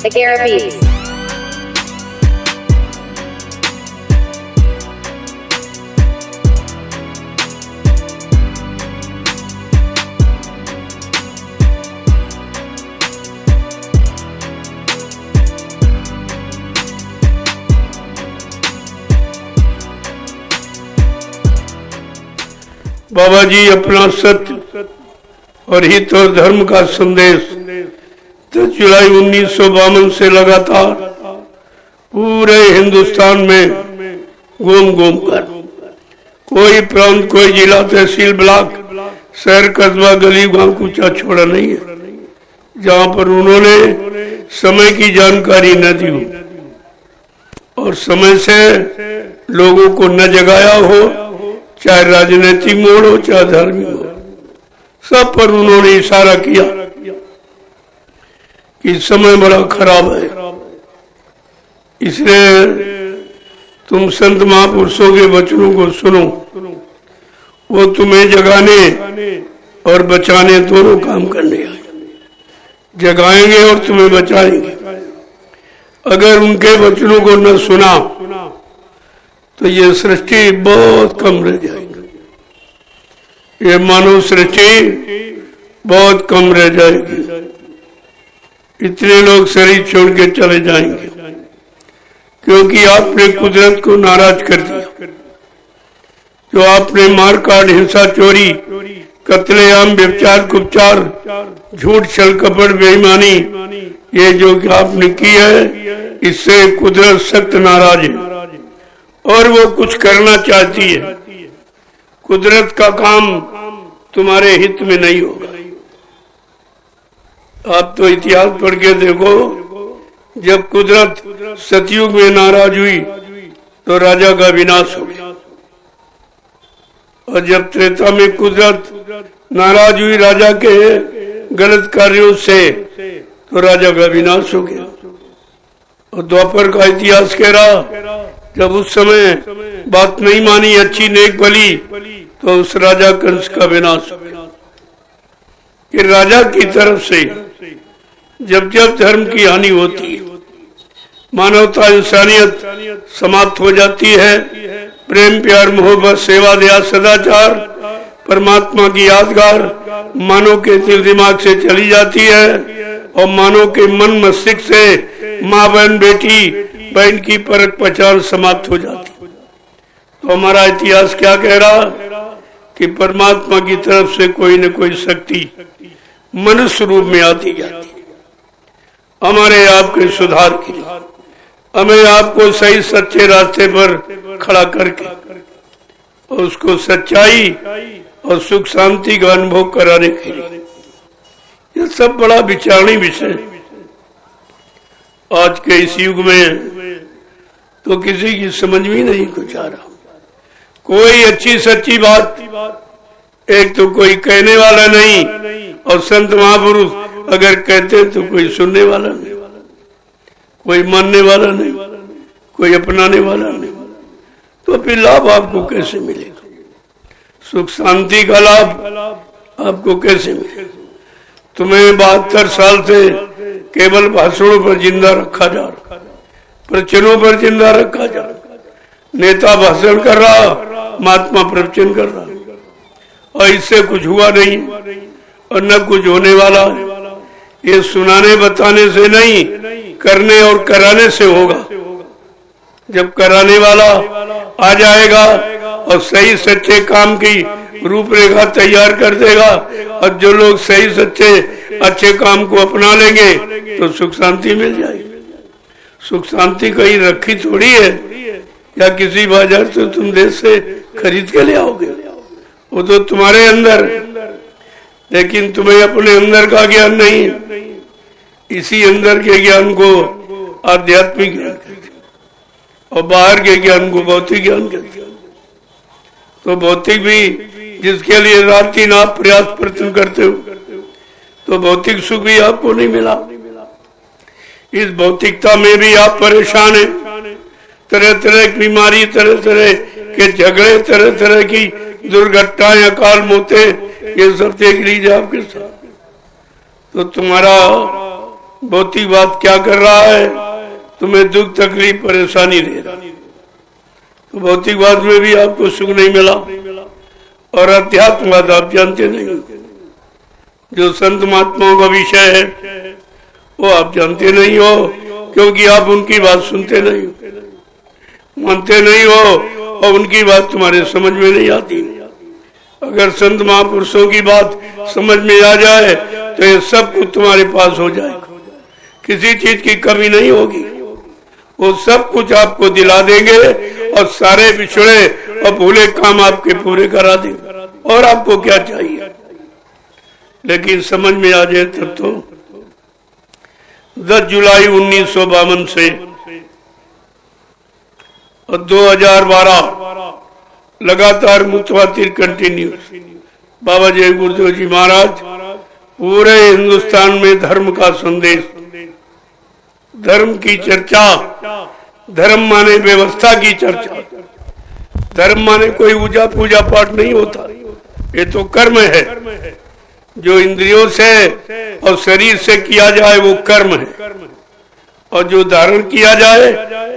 Agera Beats. बाबा जी अपना सत्य और हित और धर्म का संदेश 10 जुलाई 1952 से लगातार पूरे हिंदुस्तान में घूम घूम कर कोई प्रांत, कोई जिला, तहसील, ब्लॉक, शहर, कस्बा, गली, गांव कूचा छोड़ा नहीं है जहां पर उन्होंने समय की जानकारी न दी हो और समय से लोगों को न जगाया हो, चाहे राजनीतिक मोड़ हो चाहे धार्मिक हो, सब पर उन्होंने इशारा किया कि समय बड़ा खराब है। इसलिए तुम संत महापुरुषों के वचनों को सुनो, वो तुम्हें जगाने और बचाने दोनों काम करने आए, जगाएंगे और तुम्हें बचाएंगे। अगर उनके वचनों को न सुना तो ये सृष्टि बहुत कम रह जाएगी, ये मानव सृष्टि बहुत कम रह जाएगी। इतने लोग शरीर छोड़ के चले जाएंगे क्योंकि आपने कुदरत को नाराज कर दिया। जो आपने मार काट, हिंसा, चोरी, कत्लेआम, व्यभिचार, कुपचार, झूठ, छल, कपट, बेईमानी, ये जो कि आपने की है, इससे कुदरत सख्त नाराज है और वो कुछ करना चाहती है। कुदरत का काम तुम्हारे हित में नहीं होगा। आप तो इतिहास पढ़ के देखो, जब कुदरत सतयुग में नाराज हुई तो राजा का विनाश हो गया, और जब त्रेता में कुदरत नाराज हुई राजा के गलत कार्यों से तो राजा का विनाश हो गया। और द्वापर का इतिहास कह रहा, जब उस समय बात नहीं मानी अच्छी नेक भली तो उस राजा कंस का विनाश हो गया। कि राजा की तरफ से जब जब धर्म की हानि होती है, मानवता, इंसानियत समाप्त हो जाती है, प्रेम, प्यार, मोहब्बत, सेवा, दया, सदाचार, परमात्मा की यादगार मानव के दिल दिमाग से चली जाती है और मानव के मन मस्तिष्क से माँ, बहन, बेटी, बहन की परख पहचान समाप्त हो जाती। तो हमारा इतिहास क्या कह रहा कि परमात्मा की तरफ से कोई न कोई शक्ति मनुष्य रूप में आती जाती है हमारे आपके सुधार के लिए, हमें आपको सही सच्चे रास्ते पर खड़ा करके और उसको सच्चाई और सुख शांति का अनुभव कराने के लिए। यह सब बड़ा विचारणीय विषय आज के इस युग में तो किसी की समझ में नहीं कुछ आ रहा। कोई अच्छी सच्ची बात एक तो कोई कहने वाला नहीं, और संत महापुरुष अगर कहते तो कोई सुनने वाला नहीं, कोई मानने वाला नहीं, कोई अपनाने वाला नहीं। तो फिर लाभ आपको कैसे मिलेगा? सुख शांति का लाभ आपको कैसे मिलेगा? तुम्हें 72 साल से केवल भाषणों पर जिंदा रखा जा रहा, प्रवचनों पर जिंदा रखा जा रहा। नेता भाषण कर रहा, महात्मा प्रवचन कर रहा, और इससे कुछ हुआ नहीं और न कुछ होने वाला है। ये सुनाने बताने से नहीं, करने और कराने से होगा। जब कराने वाला आ जाएगा और सही सच्चे काम की रूपरेखा तैयार कर देगा, और जो लोग सही सच्चे अच्छे काम को अपना लेंगे तो सुख शांति मिल जाएगी। सुख शांति कहीं रखी थोड़ी है, या किसी बाजार से तुम देश से खरीद के ले आओगे, वो तो तुम्हारे अंदर। लेकिन तुम्हें अपने अंदर का ज्ञान नहीं है, इसी अंदर के ज्ञान को आध्यात्मिक ज्ञान कहते हैं और बाहर के ज्ञान को भौतिक ज्ञान कहते हैं। तो भौतिक भी जिसके लिए रात दिन आप प्रयास प्रयत्न करते हो, तो भौतिक सुख भी आपको नहीं मिला। इस भौतिकता में भी आप परेशान हैं, तरह तरह की बीमारी, तरह तरह के झगड़े, तरह तरह की दुर्घटनाएं, अकाल मौतें, ये सब देख लीजिए आपके साथ। तो तुम्हारा भौतिकवाद क्या कर रहा है? तुम्हें दुख तकलीफ परेशानी दे रहा। तो भौतिकवाद में भी आपको सुख नहीं मिला, और अध्यात्मवाद आप जानते नहीं, जो संत महात्माओं का विषय है वो आप जानते नहीं हो, क्योंकि आप उनकी बात सुनते नहीं हो, मानते नहीं हो, और उनकी बात तुम्हारे समझ में नहीं आती। अगर संत महापुरुषों की बात समझ में आ जाए तो ये सब कुछ तुम्हारे पास हो जाएगा, किसी चीज की कमी नहीं होगी। वो सब कुछ आपको दिला देंगे और सारे बिछड़े और भूले काम आपके पूरे करा देंगे, और आपको क्या चाहिए? लेकिन समझ में आ जाए तब तो 10 जुलाई 1952 से और 2012 लगातार मुतवातिर कंटिन्यूस बाबा जय गुरुदेव जी महाराज पूरे हिंदुस्तान में धर्म का संदेश, धर्म की चर्चा, धर्म माने व्यवस्था की चर्चा। धर्म माने कोई पूजा पाठ नहीं होता, ये तो कर्म है, जो इंद्रियों से और शरीर से किया जाए वो कर्म है, और जो धारण किया जाए,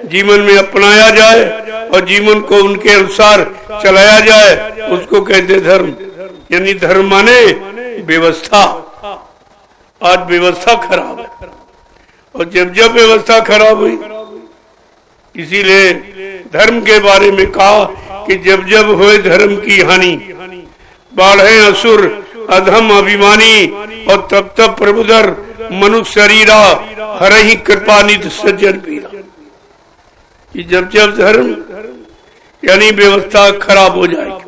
जीवन में अपनाया जाए और जीवन को उनके अनुसार चलाया जाए, उसको कहते धर्म। यानी धर्म माने व्यवस्था। आज व्यवस्था खराब है, और जब जब व्यवस्था खराब हुई, इसीलिए धर्म के बारे में कहा कि जब जब हुए धर्म की हानि, बाढ़े असुर अधम अभिमानी, और तब तब प्रभुधर मनुष्य शरीरा हरहि कृपा निधि सज्जन पीरा। जब जब धर्म यानी व्यवस्था खराब हो जाएगी,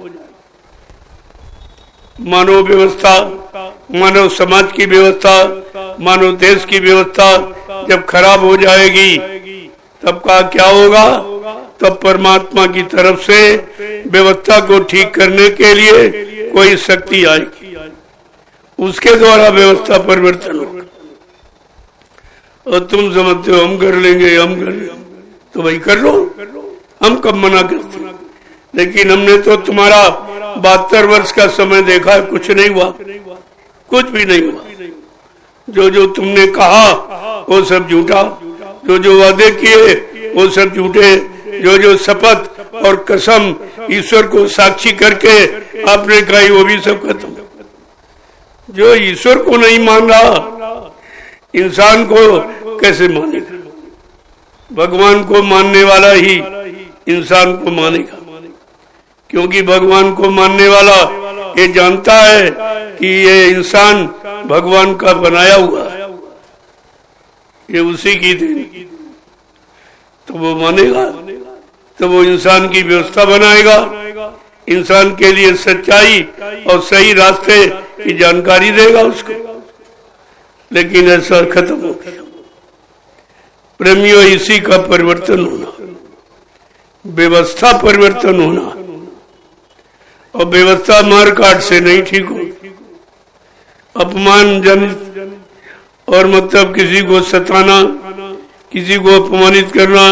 मानव व्यवस्था, मानव समाज की व्यवस्था, मानव देश की व्यवस्था जब खराब हो जाएगी, तब का क्या होगा? तब परमात्मा की तरफ से व्यवस्था को ठीक करने के लिए कोई शक्ति आएगी, उसके द्वारा व्यवस्था परिवर्तन होगा। और तुम समझते हो हम कर लेंगे, हम कर लेंगे, तो भाई कर लो, हम कब मना करते हैं? लेकिन हमने तो तुम्हारा 72 वर्ष का समय देखा है, कुछ नहीं हुआ, कुछ भी नहीं हुआ। जो जो तुमने कहा वो सब झूठा, जो जो वादे किए वो सब झूठे, जो जो शपथ और कसम ईश्वर को साक्षी करके आपने कही वो भी सब खत्म। जो ईश्वर को नहीं मान रहा, इंसान को कैसे मानेगा? भगवान को मानने वाला ही इंसान को मानेगा, क्योंकि भगवान को मानने वाला ये जानता है कि ये इंसान भगवान का बनाया हुआ है, ये उसी की देन, तो वो मानेगा, तो वो इंसान की व्यवस्था बनाएगा, इंसान के लिए सच्चाई और सही रास्ते की जानकारी देगा उसको। लेकिन ऐसा खत्म हो गया। प्रेमियों, इसी का परिवर्तन होना, व्यवस्था परिवर्तन होना, और व्यवस्था मारकाट से नहीं ठीक हो, अपमान जनित और मतलब किसी को सताना, किसी को अपमानित करना,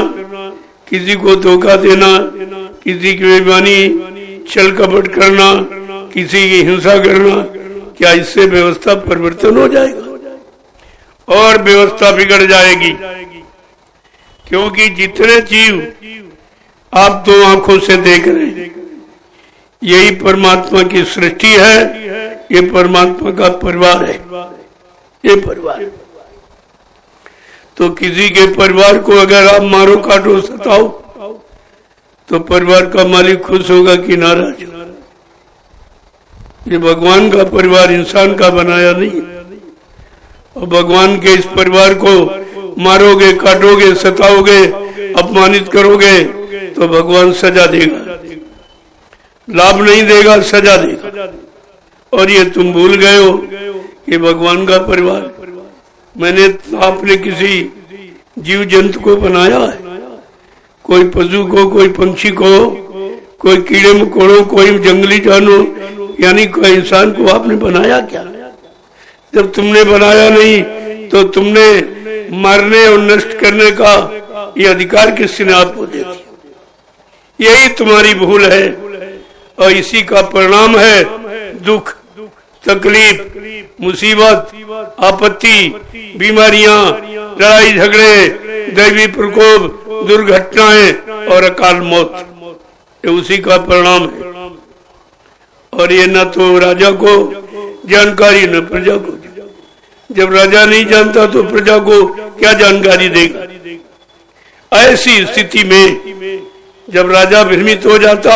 किसी को धोखा देना, किसी की बेईमानी, छल कपट करना, किसी की हिंसा करना, क्या इससे व्यवस्था परिवर्तन हो जाएगा? और व्यवस्था बिगड़ जाएगी, क्योंकि जितने जीव आप 2 आंखों से देख रहे हैं, यही परमात्मा की सृष्टि है, ये परमात्मा का परिवार है, ये परिवार। तो किसी के परिवार को अगर आप मारो, काटो, सताओ, तो परिवार का मालिक खुश होगा कि नाराज? ये भगवान का परिवार इंसान का बनाया नहीं, और भगवान के इस परिवार को मारोगे, काटोगे, सताओगे, अपमानित करोगे, तो भगवान सजा देगा, लाभ नहीं देगा, सजा देगा। और ये तुम भूल गए हो कि भगवान का परिवार। मैंने आपने किसी जीव जंतु को बनाया है? कोई पशु को, कोई पंछी को, कोई कीड़े मकोड़ों, कोई जंगली जानवर, यानी कोई इंसान को आपने बनाया क्या? जब तुमने बनाया नहीं तो तुमने मारने और नष्ट करने का ये अधिकार किसने आपको दे दिया? यही तुम्हारी भूल है, और इसी का परिणाम है दुख। तकलीफ, मुसीबत, आपत्ति, बीमारियां, लड़ाई झगड़े, दैवी प्रकोप, दुर्घटनाएं और अकाल मौत, ये उसी का परिणाम है। और ये न तो राजा को जानकारी न प्रजा को। जब राजा नहीं जानता तो प्रजा को क्या जानकारी देगा। ऐसी स्थिति में जब राजा भ्रमित हो जाता,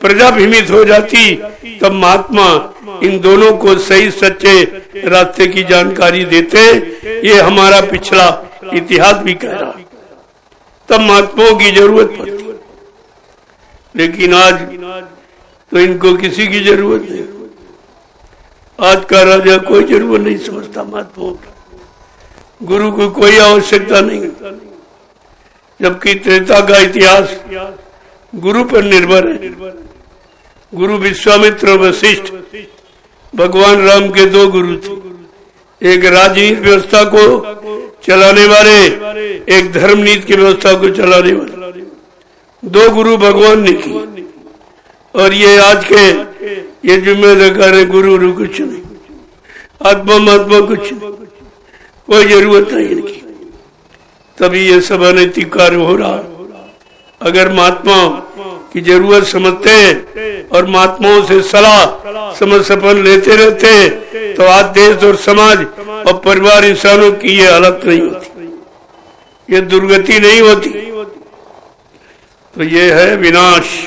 प्रजा भ्रमित हो जाती, तब महात्मा इन दोनों को सही सच्चे रास्ते की जानकारी देते। ये हमारा पिछला इतिहास भी कह रहा। तब महात्माओं की जरूरत पड़ती, लेकिन आज तो इनको किसी की जरूरत नहीं। आज का राजा कोई जरूरत नहीं समझता महात्माओं की, गुरु को कोई आवश्यकता नहीं। जबकि त्रेता का इतिहास गुरु पर निर्भर है। गुरु विश्वामित्र और वशिष्ठ भगवान राम के दो गुरु थे। एक राजनीति व्यवस्था को चलाने वाले, एक धर्म नीति की व्यवस्था को चलाने वाले। दो गुरु भगवान ने की। और ये आज के ये जिम्मेदार है, गुरु कुछ नहीं, आत्मा महात्मा कुछ नहीं, कोई जरूरत नहीं इनकी। तभी ये सब अनैतिक कार्य हो रहा। अगर महात्मा की जरूरत समझते और महात्माओं से सलाह समझ लेते रहते तो आज देश और समाज और परिवार इंसानों की ये हालत नहीं होती, ये दुर्गति नहीं होती। तो ये है विनाश।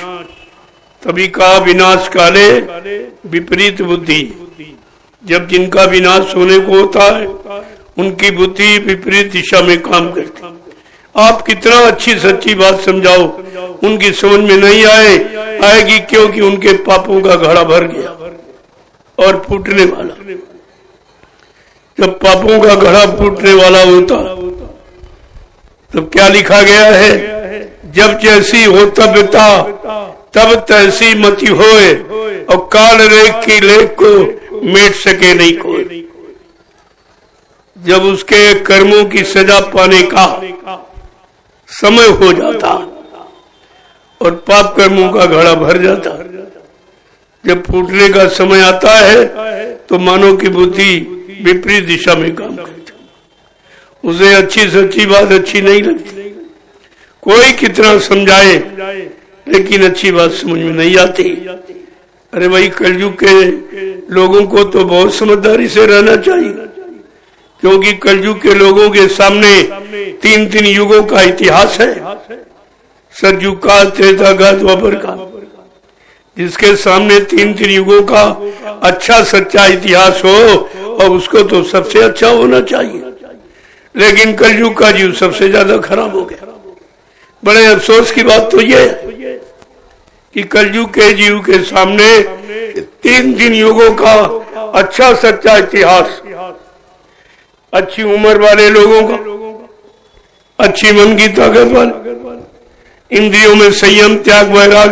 तभी कहा विनाश काले विपरीत बुद्धि। जब जिनका विनाश होने को होता है उनकी बुद्धि विपरीत दिशा में काम करती। आप कितना अच्छी सच्ची बात समझाओ, उनकी समझ में नहीं आएगी, क्योंकि उनके पापों का घड़ा भर गया और फूटने वाला। जब पापों का घड़ा फूटने वाला होता तब क्या लिखा गया है? जब जैसी हो तबता तब तैसी मति होए, और काल रेख की लेख को मेट सके नहीं कोई। जब उसके कर्मों की सजा पाने का समय हो जाता और पाप कर्मों का घड़ा भर जाता, जब फूटने का समय आता है तो मानव की बुद्धि विपरीत दिशा में काम करती, उसे अच्छी सच्ची बात अच्छी नहीं लगती। कोई कितना समझाए लेकिन अच्छी बात समझ में नहीं आती। अरे भाई, कलयुग के लोगों को तो बहुत समझदारी से रहना चाहिए, क्योंकि कलयुग के लोगों के सामने तीन तीन युगों का इतिहास है। सतयुग का, त्रेता का, द्वापर का। जिसके सामने तीन तीन युगों का अच्छा सच्चा इतिहास हो और उसको तो सबसे अच्छा होना चाहिए। लेकिन कलयुग का जीव सबसे ज्यादा खराब हो गया। बड़े अफसोस की बात तो ये है कि कलयुग के जीव के सामने तीन तीन युगों का अच्छा सच्चा इतिहास, अच्छी उम्र वाले लोगों का, अच्छी मन की ताकत वाले, इंद्रियों में संयम, त्याग, वैराग,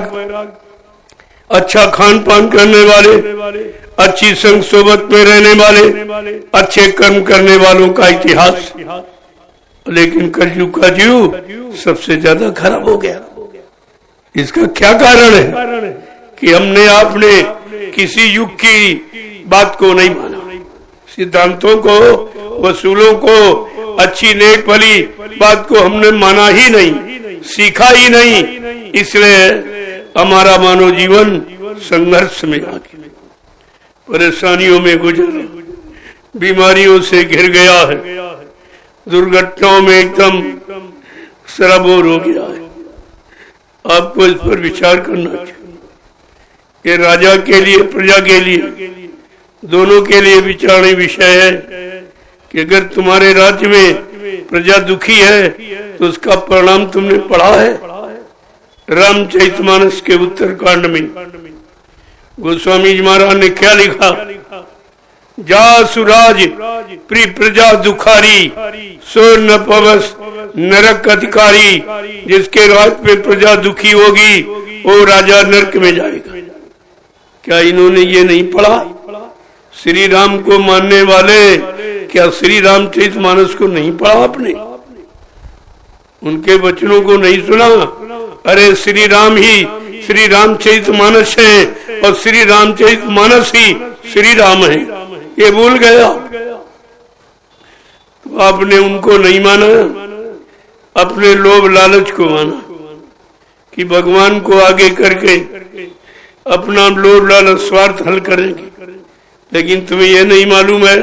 अच्छा खान पान करने वाले, अच्छी संग सोबत में रहने वाले, अच्छे कर्म करने वालों का इतिहास। लेकिन कलयुग का जीव सबसे ज्यादा खराब हो गया। इसका क्या कारण है? कि हमने आपने किसी युग की बात को नहीं माना, सिद्धांतों को, वसूलों को, अच्छी नेक भली बात को हमने माना ही नहीं, सीखा ही नहीं। इसलिए हमारा मानव जीवन संघर्ष में आके, परेशानियों में गुजर, बीमारियों से घिर गया है, दुर्घटनाओं में एकदम सराबोर हो गया है। आपको इस पर विचार करना चाहिए। ये राजा के लिए, प्रजा के लिए, दोनों के लिए विचारणीय विषय है कि अगर तुम्हारे राज्य में प्रजा दुखी है तो उसका परिणाम तुमने पढ़ा है। रामचरितमानस के उत्तरकांड में गोस्वामी जी महाराज ने क्या लिखा? जा सुराज प्रिय प्रजा दुखारी, सो न पवस नरक अधिकारी। जिसके राज पे प्रजा दुखी होगी वो राजा नरक में जाएगा। क्या इन्होंने ये नहीं पढ़ा? श्री राम को मानने वाले क्या श्री रामचरितमानस को नहीं पढ़ा आपने? उनके वचनों को नहीं सुना? अरे श्री राम ही श्री रामचरितमानस है और श्री रामचरित मानस ही श्री राम है, ये भूल गया। तो आपने उनको नहीं माना, अपने लोभ लालच को माना कि भगवान को आगे करके अपना लोभ लालच स्वार्थ हल करेंगे। लेकिन तुम्हें यह नहीं मालूम है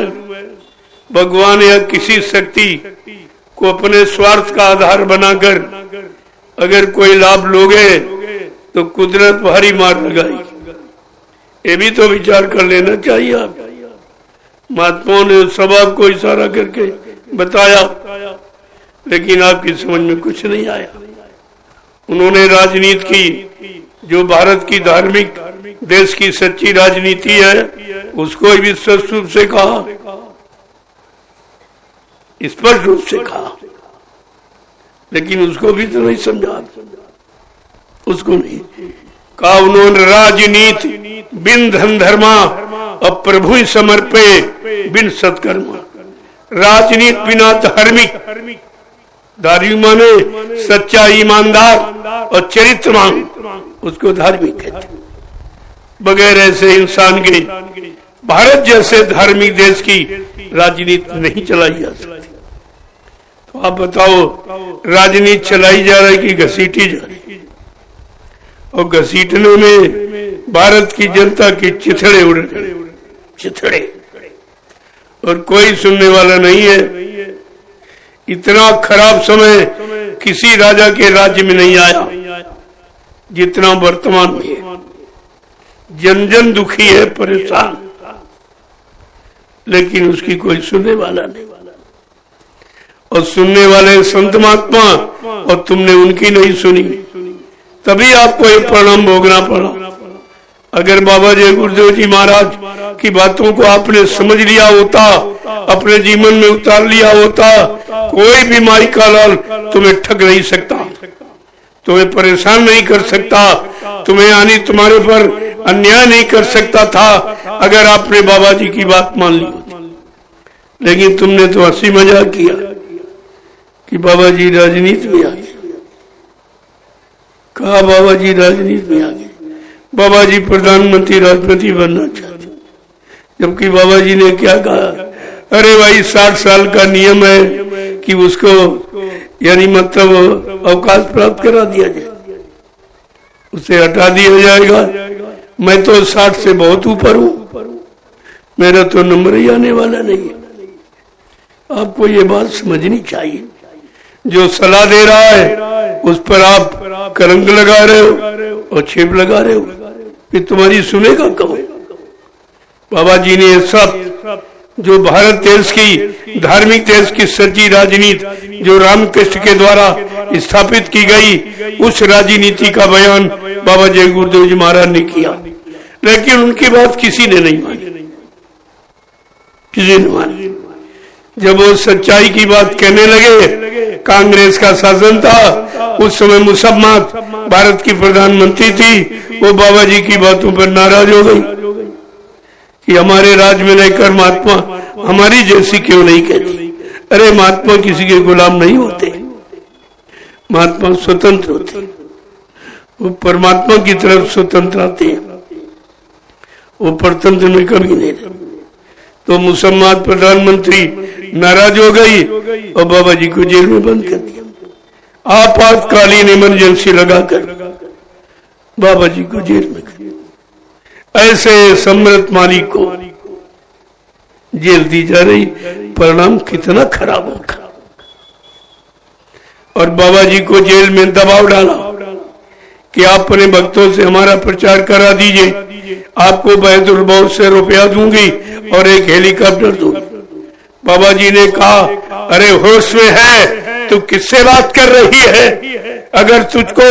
भगवान या किसी शक्ति को अपने स्वार्थ का आधार बनाकर अगर कोई लाभ लोगे तो कुदरत भारी मार लगाएगी। ये भी तो विचार कर लेना चाहिए। आप महात्माओं ने सब आपको इशारा करके बताया, लेकिन आपकी समझ में कुछ नहीं आया। उन्होंने राजनीति की, जो भारत की धार्मिक देश की सच्ची राजनीति है, उसको भी स्पष्ट रूप से कहा, स्पष्ट रूप से कहा, लेकिन उसको भी तो नहीं समझा, उसको नहीं कहा। उन्होंने राजनीति बिन धन धर्मा और प्रभु समर्पे बिन सत्कर्मा। राजनीति बिना धार्मिक, धार्मिक माने सच्चा ईमानदार और चरित्रवान, उसको धार्मिक कहते। बगैर ऐसे इंसान के भारत जैसे धार्मिक देश की राजनीति नहीं चलाई जा सकती। तो आप बताओ, राजनीति चलाई जा रही कि घसीटी जा रही? और घसीटने में भारत की जनता की चिथड़े उड़ रहे, चिथड़े, और कोई सुनने वाला नहीं है। इतना खराब समय किसी राजा के राज्य में नहीं आया जितना वर्तमान में है। जन जन दुखी है, परेशान, लेकिन उसकी कोई सुनने वाला नहीं। और सुनने वाले संत महात्मा, और तुमने उनकी नहीं सुनी, तभी आपको ये परिणाम भोगना पड़ा। अगर बाबा जय गुरुदेव जी महाराज की बातों को आपने समझ लिया होता, अपने जीवन में उतार लिया होता, कोई भी माई का लाल तुम्हें ठग नहीं सकता, तुम्हें परेशान नहीं कर सकता, तुम्हें यानी तुम्हारे पर अन्याय नहीं कर सकता था, अगर आपने बाबा जी की बात मान ली होती। लेकिन तुमने तो हंसी मजाक किया कि बाबा जी राजनीति में आ गए। कहा बाबा जी राजनीति में आ गए, बाबा जी प्रधानमंत्री राष्ट्रपति बनना चाहते, जबकि बाबा जी ने क्या कहा, अरे भाई 60 साल का नियम है कि उसको यानी मतलब अवकाश प्राप्त करा दिया जाए, उसे हटा दिया जाएगा। मैं तो 60 से बहुत ऊपर हूं, मेरा तो नंबर ही आने वाला नहीं है। आपको ये बात समझनी चाहिए। जो सलाह दे रहा है उस पर आप कलंक लगा रहे हो और छेप लगा रहे हो, फिर तुम्हारी सुनेगा कौन? बाबा जी ने सब जो भारत देश की, धार्मिक देश की सच्ची राजनीति जो रामकृष्ण के द्वारा स्थापित की गई, उस राजनीति का बयान बाबा जय गुरुदेव जी महाराज ने किया। लेकिन उनकी बात किसी ने नहीं मानी, किसी ने मानी। जब वो सच्चाई की बात कहने लगे, कांग्रेस का शासन था, उस समय मुसम्मत भारत की प्रधानमंत्री थी, वो बाबा जी की बातों पर नाराज हो गई कि हमारे राज्य में रहकर महात्मा हमारी जैसी क्यों नहीं कहती। अरे महात्मा किसी के गुलाम नहीं होते, महात्मा स्वतंत्र होते, वो परमात्मा की तरफ स्वतंत्र आते हैं, वो परतंत्र में कभी नहीं रहते। तो मुसम्मत प्रधानमंत्री नाराज हो गई और बाबा जी को जेल में बंद कर दिया। आपातकालीन इमरजेंसी लगाकर बाबा जी को जेल में कर दिया। ऐसे सम्राट मालिक को जेल दी जा रही, परिणाम कितना खराब होगा। और बाबा जी को जेल में दबाव डाला कि आप अपने भक्तों से हमारा प्रचार करा दीजिए, आपको बहुत से रुपया दूंगी और एक हेलीकॉप्टर दूंगी। बाबा जी ने कहा, अरे होश में है तू किससे बात कर रही है? अगर तुझको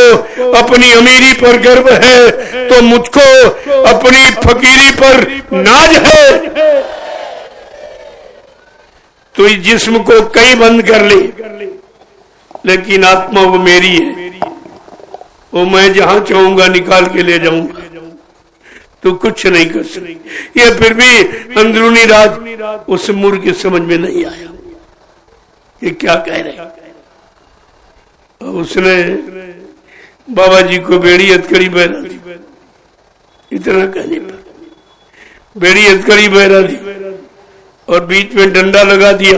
अपनी अमीरी पर गर्व है तो मुझको अपनी फकीरी पर नाज है। तो इस जिस्म को कहीं बंद कर ले, लेकिन आत्मा वो मेरी है, वो मैं जहां चाहूंगा निकाल के ले जाऊंगा, तो कुछ नहीं कर सकती। ये फिर भी अंदरूनी राज उस मूर्ख की समझ में नहीं आया ये क्या कह रहे। उसने बाबा जी को बेड़ी हथकड़ी पहना दी इतना कहने पर बेड़ी हथकड़ी बहरा दी और बीच में डंडा लगा दिया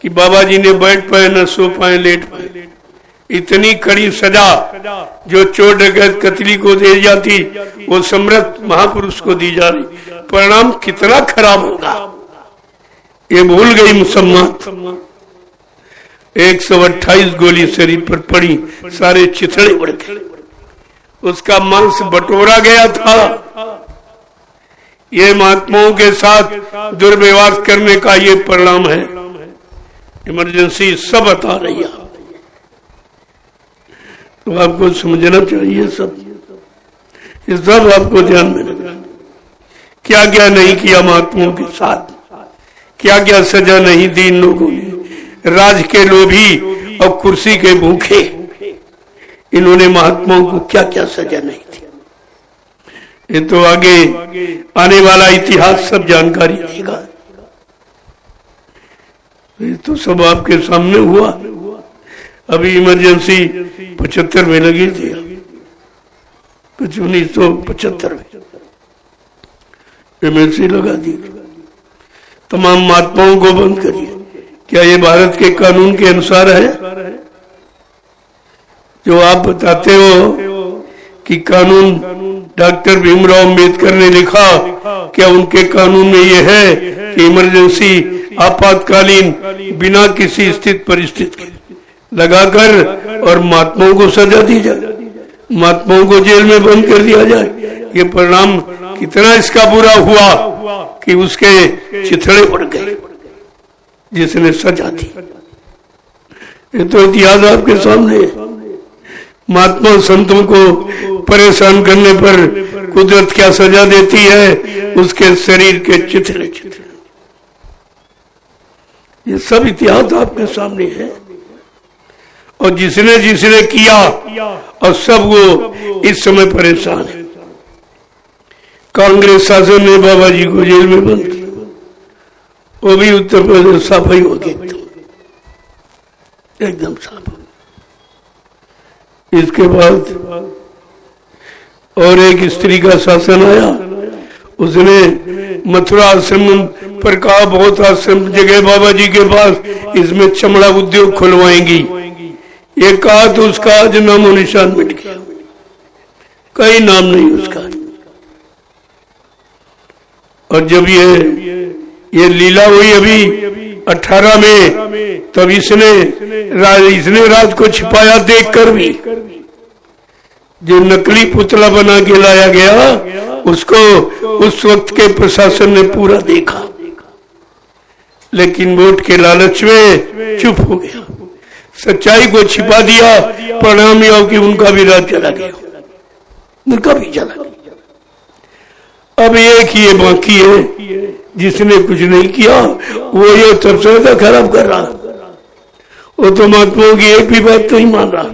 कि बाबा जी ने बैठ पाए न सो पाए लेट पाए। इतनी कड़ी सजा जो चोर डकैत कतली को दे जाती वो सम्राट महापुरुष को दी जा रही। परिणाम कितना खराब होगा ये भूल गई मुसलमान। 128 गोली शरीर पर पड़ी, सारे चिथड़े उड़ गए, उसका मांस बटोरा गया था। ये महात्माओं के साथ दुर्व्यवहार करने का ये परिणाम है। इमरजेंसी सब बता रही है, तो आपको समझना चाहिए सब, ये सब आपको ध्यान में रखना। क्या क्या नहीं किया महात्माओं के साथ, क्या क्या सजा नहीं दी इन लोगों ने। राज के लोभी और कुर्सी के भूखे, इन्होंने महात्माओं को क्या क्या सजा नहीं दी। ये तो आगे आने वाला इतिहास सब जानकारी देगा। ये तो सब आपके सामने हुआ। अभी इमरजेंसी 75 में लगी थी, 1975 में इमरजेंसी लगा दी, तमाम महात्माओं को बंद करिए। क्या ये भारत के कानून के अनुसार है? जो आप बताते हो कि कानून डॉक्टर भीमराव अंबेडकर ने लिखा, क्या उनके कानून में ये है कि इमरजेंसी आपातकालीन बिना किसी स्थित परिस्थिति के लगाकर और महात्माओं को सजा दी जाए, महात्माओं को जेल में बंद कर दिया जाए? ये परिणाम कितना इसका बुरा हुआ कि उसके चिथड़े उड़ गए जिसने सजा दी। ये तो इतिहास आपके सामने है। महात्मा संतों को परेशान करने पर कुदरत क्या सजा देती है? उसके शरीर के चिथड़े चिथड़े। ये सब इतिहास आपके सामने है। और जिसने जिसने किया और सब वो इस समय परेशान है। कांग्रेस शासन ने बाबा जी को जेल में बंद किया, वो भी उत्तर प्रदेश साफ ही हो गया, एकदम साफ। इसके बाद और एक स्त्री का शासन आया, उसने मथुरा आश्रम पर कहा बहुत आश्रम जगह बाबा जी के पास, इसमें चमड़ा उद्योग खुलवाएंगी। ये कहा तो उसका आज नामो निशान मिट गया, कहीं नाम नहीं उसका। और जब ये लीला हुई अभी 18 में, तब इसने राज को छिपाया देखकर भी। जो नकली पुतला बना के लाया गया उसको उस वक्त के प्रशासन ने पूरा देखा, लेकिन वोट के लालच में चुप हो गया, सच्चाई को छिपा दिया। परिणाम यह कि उनका भी राज चला गया, उनका भी चला गया। अब एक ही बाकी है जिसने कुछ नहीं किया, वो ये सबसे ज्यादा खराब कर रहा। वो तो महात्माओं की एक भी बात नहीं मान रहा,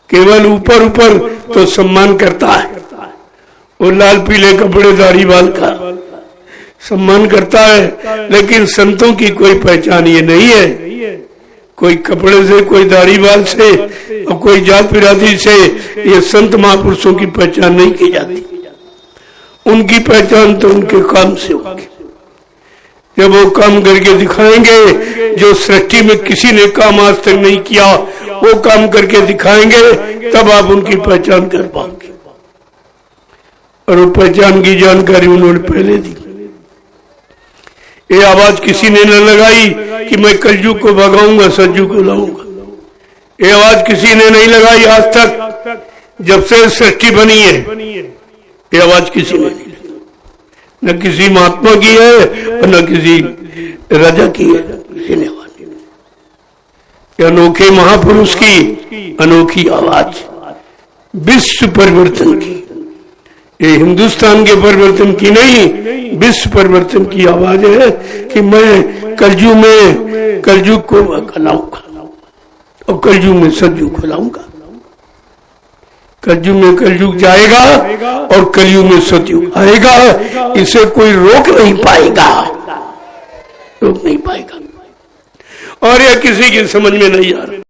केवल ऊपर ऊपर तो सम्मान करता है। वो लाल पीले कपड़े दाढ़ी बाल का सम्मान करता है, लेकिन संतों की कोई पहचान ये नहीं है। कोई कपड़े से, कोई दाढ़ी बाल से और कोई जात बिरादरी से ये संत महापुरुषों की पहचान नहीं की जाती। उनकी पहचान तो उनके काम से होगी। जब वो काम करके दिखाएंगे जो सृष्टि में किसी ने काम आज तक नहीं किया, वो काम करके दिखाएंगे, तब आप उनकी पहचान कर पाएंगे। और वो पहचान की जानकारी उन्होंने पहले दी। ये आवाज किसी ने न लगाई कि मैं कलयुग को भगाऊंगा, सज्जू को लाऊंगा। ये आवाज किसी ने नहीं लगाई आज तक, जब से सृष्टि बनी है। ये आवाज किसी ने नहीं लगाई, न किसी महात्मा की है और न किसी राजा की है, किसी ने आवाज नहीं। अनोखे महापुरुष की अनोखी आवाज, विश्व परिवर्तन की। ये हिंदुस्तान के परिवर्तन की नहीं, विश्व परिवर्तन की आवाज है कि मैं कलयुग को खिलाऊंगा और कलयुग में सतयुग खिलाऊंगा। कलयुग में कलयुग जाएगा और कलयुग में सतयुग आएगा। इसे कोई रोक नहीं पाएगा, रोक नहीं पाएगा। और यह किसी की समझ में नहीं आ रहा।